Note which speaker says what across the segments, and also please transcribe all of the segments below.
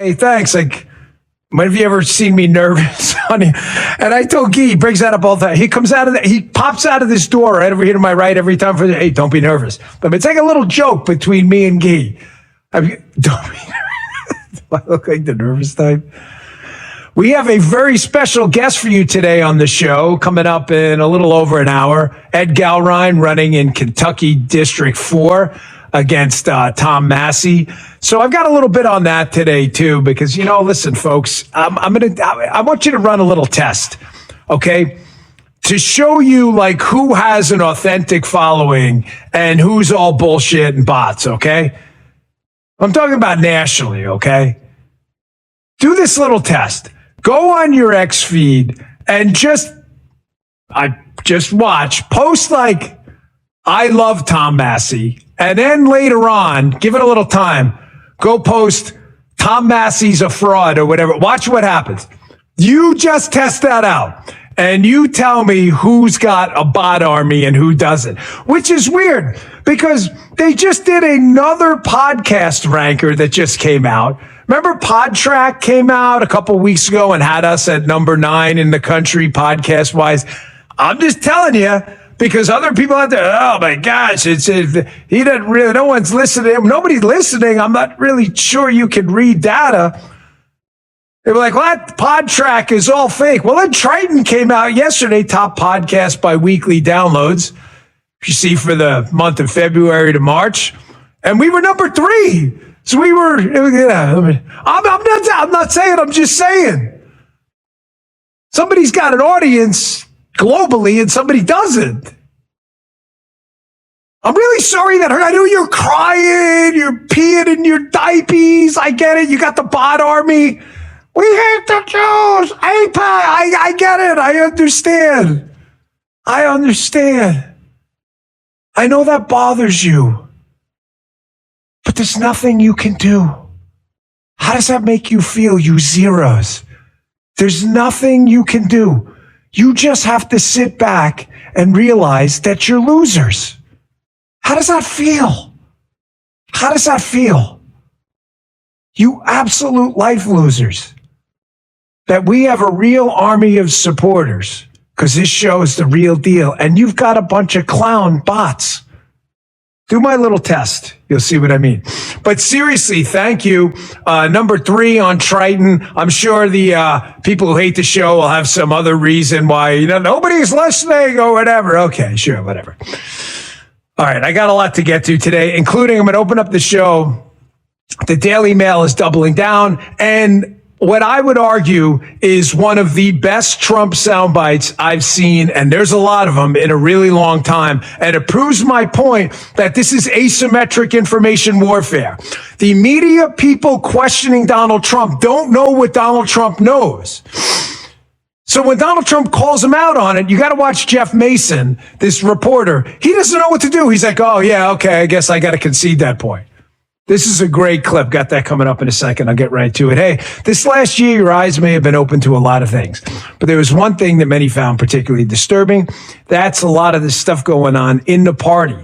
Speaker 1: Hey, thanks. Like, when have you ever seen me nervous, honey? And I told Guy, he brings that up all the time. He pops out of this door right over here to my right every time for, hey, don't be nervous. But it's like a little joke between me and Guy. Don't be nervous. Do I look like the nervous type? We have a very special guest for you today on the show, coming up in a little over an hour. Ed Galrine running in Kentucky District 4 against Tom Massey. So I've got a little bit on that today too, because, listen, folks, I want you to run a little test, okay? To show you like who has an authentic following and who's all bullshit and bots, okay? I'm talking about nationally, okay? Do this little test. Go on your X feed and just watch, post like, I love Tom Massey. And then later on, give it a little time, go post Tom Massey's a fraud or whatever. Watch what happens. You just test that out and you tell me who's got a bot army and who doesn't, which is weird because they just did another podcast ranker that just came out. Remember PodTrack came out a couple weeks ago and had us at number 9 in the country podcast wise. I'm just telling you, because other people out there, oh my gosh, he doesn't really, no one's listening. Nobody's listening. I'm not really sure you can read data. They were like, well, that PodTrack is all fake. Well, then Triton came out yesterday, top podcast by weekly downloads. You see, for the month of February to March. And we were number 3. So we were, I'm not saying, I'm just saying. Somebody's got an audience globally and somebody doesn't. I'm really sorry that I know you're crying, you're peeing in your diapers. I get it. You got the bot army. We hate the Jews. I get it. I understand. I know that bothers you, but there's nothing you can do. How does that make you feel, you zeros? There's nothing you can do. You just have to sit back and realize that you're losers. How does that feel? How does that feel? You absolute life losers. That we have a real army of supporters because this show is the real deal. And you've got a bunch of clown bots. Do my little test. You'll see what I mean. But seriously, thank you. Number 3 on Triton. I'm sure the people who hate the show will have some other reason why, nobody's listening or whatever. Okay, sure, whatever. All right, I got a lot to get to today, including I'm going to open up the show. The Daily Mail is doubling down. And what I would argue is one of the best Trump sound bites I've seen, and there's a lot of them, in a really long time. And it proves my point that this is asymmetric information warfare. The media people questioning Donald Trump don't know what Donald Trump knows. So when Donald Trump calls him out on it, you got to watch Jeff Mason, this reporter. He doesn't know what to do. He's like, oh, yeah, okay, I guess I got to concede that point. This is a great clip. Got that coming up in a second. I'll get right to it. Hey, this last year, your eyes may have been open to a lot of things, but there was one thing that many found particularly disturbing. That's a lot of this stuff going on in the party.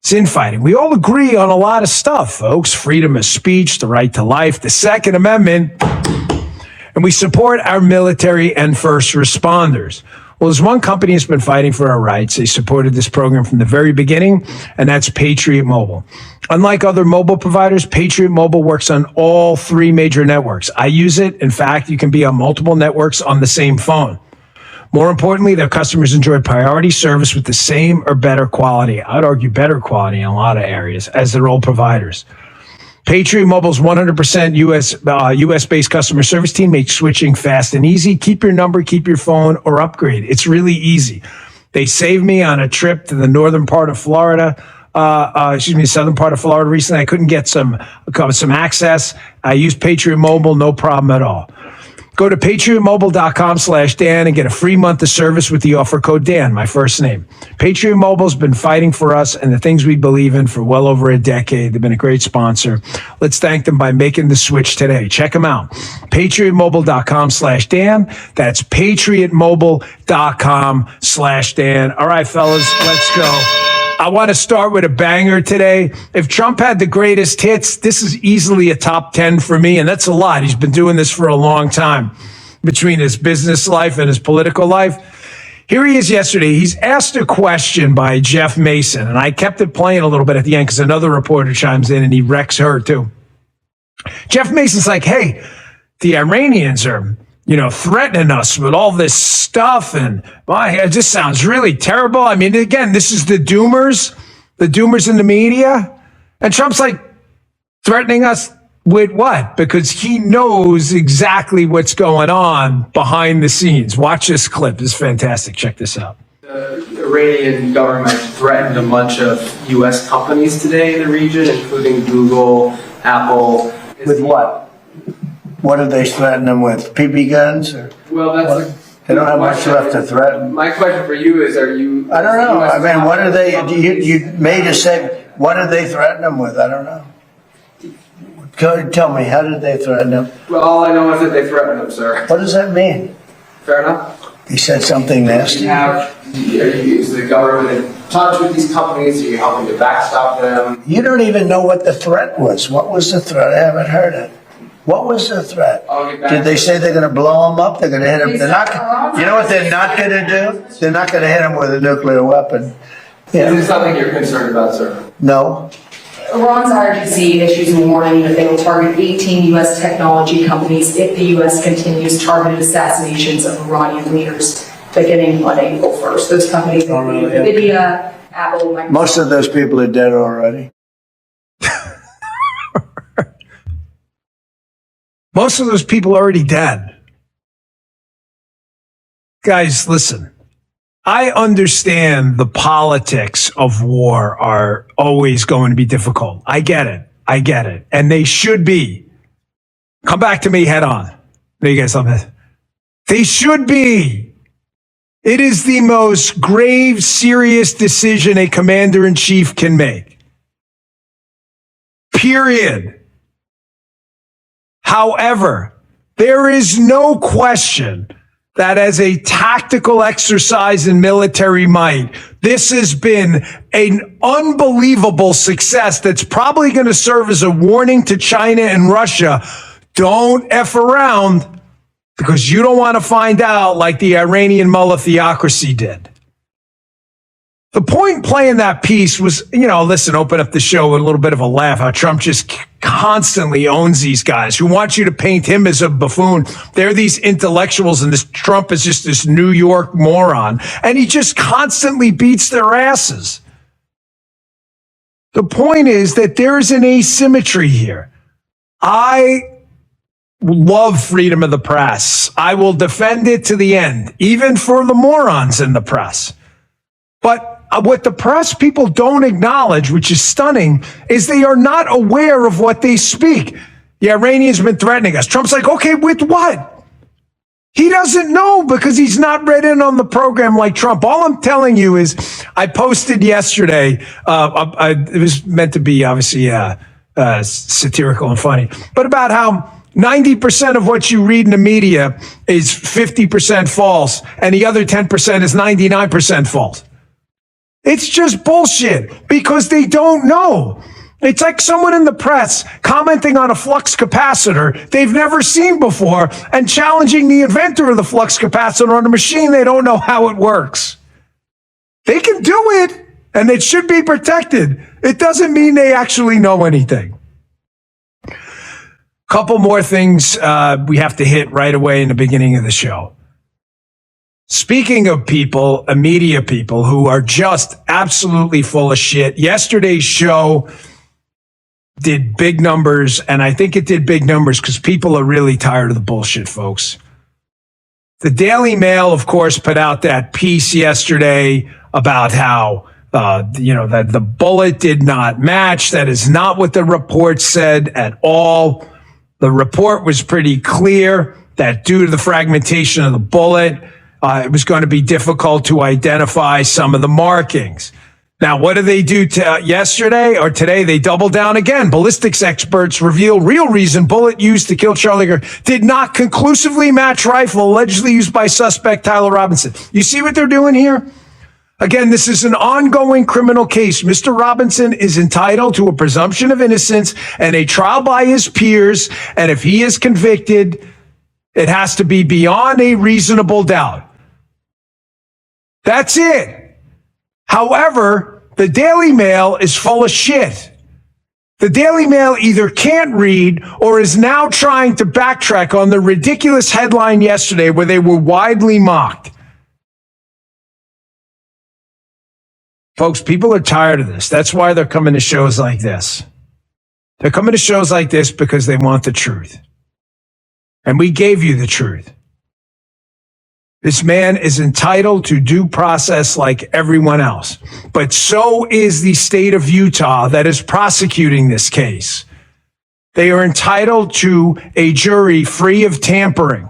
Speaker 1: It's infighting. We all agree on a lot of stuff, folks. Freedom of speech, the right to life, the Second Amendment, and we support our military and first responders. Well, there's one company that's been fighting for our rights. They supported this program from the very beginning, and that's Patriot Mobile. Unlike other mobile providers, Patriot Mobile works on all 3 major networks. I use it. In fact, you can be on multiple networks on the same phone. More importantly, their customers enjoy priority service with the same or better quality. I'd argue better quality in a lot of areas as their old providers. Patriot Mobile's 100% US-based customer service team makes switching fast and easy. Keep your number, keep your phone, or upgrade. It's really easy. They saved me on a trip to the southern part of Florida recently. I couldn't get some access. I used Patriot Mobile, no problem at all. Go to patriotmobile.com/Dan and get a free month of service with the offer code Dan, my first name. Patriot Mobile's been fighting for us and the things we believe in for well over a decade. They've been a great sponsor. Let's thank them by making the switch today. Check them out. patriotmobile.com/Dan. That's patriotmobile.com/Dan. All right, fellas, let's go. I want to start with a banger today. If Trump had the greatest hits, this is easily a top 10 for me, and that's a lot. He's been doing this for a long time between his business life and his political life. Here he is yesterday. He's asked a question by Jeff Mason, and I kept it playing a little bit at the end because another reporter chimes in and he wrecks her too. Jeff Mason's like, hey, the Iranians are, threatening us with all this stuff. And it just sounds really terrible. I mean, again, this is the doomers in the media. And Trump's like, threatening us with what? Because he knows exactly what's going on behind the scenes. Watch this clip. It's fantastic. Check this out.
Speaker 2: The Iranian government threatened a bunch of U.S. companies today in the region, including Google, Apple.
Speaker 3: With what? What did they threaten them with? PP guns? Or
Speaker 2: well,
Speaker 3: they don't have much left to threaten.
Speaker 2: My question for you is, are you...
Speaker 3: I don't know. I mean, what are they... You made a say, what did they threaten them with? I don't know. Tell me, how did they threaten them?
Speaker 2: Well, all I know is that they threatened them, sir.
Speaker 3: What does that mean?
Speaker 2: Fair enough.
Speaker 3: He said something nasty?
Speaker 2: Is the government in touch with these companies? Are you helping to backstop them?
Speaker 3: You don't even know what the threat was. What was the threat? I haven't heard it. What was the threat? Did they say they're going to blow them up? They're going to hit them? They're not. You know what they're not going to do? They're not going to hit them with a nuclear weapon.
Speaker 2: Is this something you're concerned about, sir?
Speaker 3: No.
Speaker 4: Iran's IRGC issues a warning that they will target 18 U.S. technology companies if the U.S. continues targeted assassinations of Iranian leaders beginning on April 1st. Those companies include NVIDIA, Apple, Microsoft.
Speaker 3: Most of those people are dead already.
Speaker 1: Most of those people are already dead. Guys, listen. I understand the politics of war are always going to be difficult. I get it. And they should be. Come back to me head on. There you guys something. They should be. It is the most grave, serious decision a commander-in-chief can make. Period. However, there is no question that as a tactical exercise in military might, this has been an unbelievable success that's probably going to serve as a warning to China and Russia. Don't F around because you don't want to find out like the Iranian mullah theocracy did. The point in playing that piece was, listen, open up the show with a little bit of a laugh, how Trump just constantly owns these guys who want you to paint him as a buffoon. They're these intellectuals and this Trump is just this New York moron. And he just constantly beats their asses. The point is that there's an asymmetry here. I love freedom of the press. I will defend it to the end, even for the morons in the press. But what the press people don't acknowledge, which is stunning, is they are not aware of what they speak. The Iranians have been threatening us. Trump's like, okay, with what? He doesn't know because he's not read in on the program like Trump. All I'm telling you is I posted yesterday. It was meant to be obviously satirical and funny, but about how 90% of what you read in the media is 50% false and the other 10% is 99% false. It's just bullshit because they don't know. It's like someone in the press commenting on a flux capacitor they've never seen before and challenging the inventor of the flux capacitor on a machine they don't know how it works. They can do it and it should be protected. It doesn't mean they actually know anything. Couple more things we have to hit right away in the beginning of the show. Speaking of people, media people who are just absolutely full of shit, yesterday's show did big numbers, and I think it did big numbers because people are really tired of the bullshit, folks. The Daily Mail, of course, put out that piece yesterday about how, that the bullet did not match. That is not what the report said at all. The report was pretty clear that due to the fragmentation of the bullet, it was going to be difficult to identify some of the markings. Now, what did they do yesterday or today? They doubled down again. Ballistics experts reveal real reason bullet used to kill Charlie Kirk did not conclusively match rifle allegedly used by suspect Tyler Robinson. You see what they're doing here? Again, this is an ongoing criminal case. Mr. Robinson is entitled to a presumption of innocence and a trial by his peers. And if he is convicted, it has to be beyond a reasonable doubt. That's it. However, the Daily Mail is full of shit. The Daily Mail either can't read or is now trying to backtrack on the ridiculous headline yesterday where they were widely mocked. Folks, people are tired of this. That's why they're coming to shows like this. They're coming to shows like this because they want the truth. And we gave you the truth. This man is entitled to due process like everyone else. But so is the state of Utah that is prosecuting this case. They are entitled to a jury free of tampering.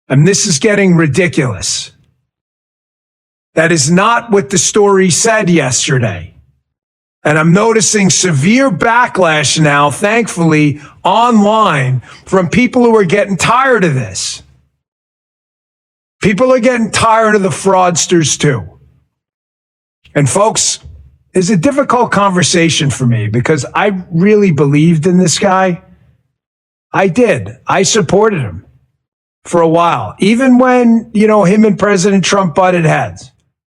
Speaker 1: And this is getting ridiculous. That is not what the story said yesterday. And I'm noticing severe backlash now, thankfully, online from people who are getting tired of this. People are getting tired of the fraudsters too. And folks, it's a difficult conversation for me because I really believed in this guy. I did. I supported him for a while, even when, him and President Trump butted heads.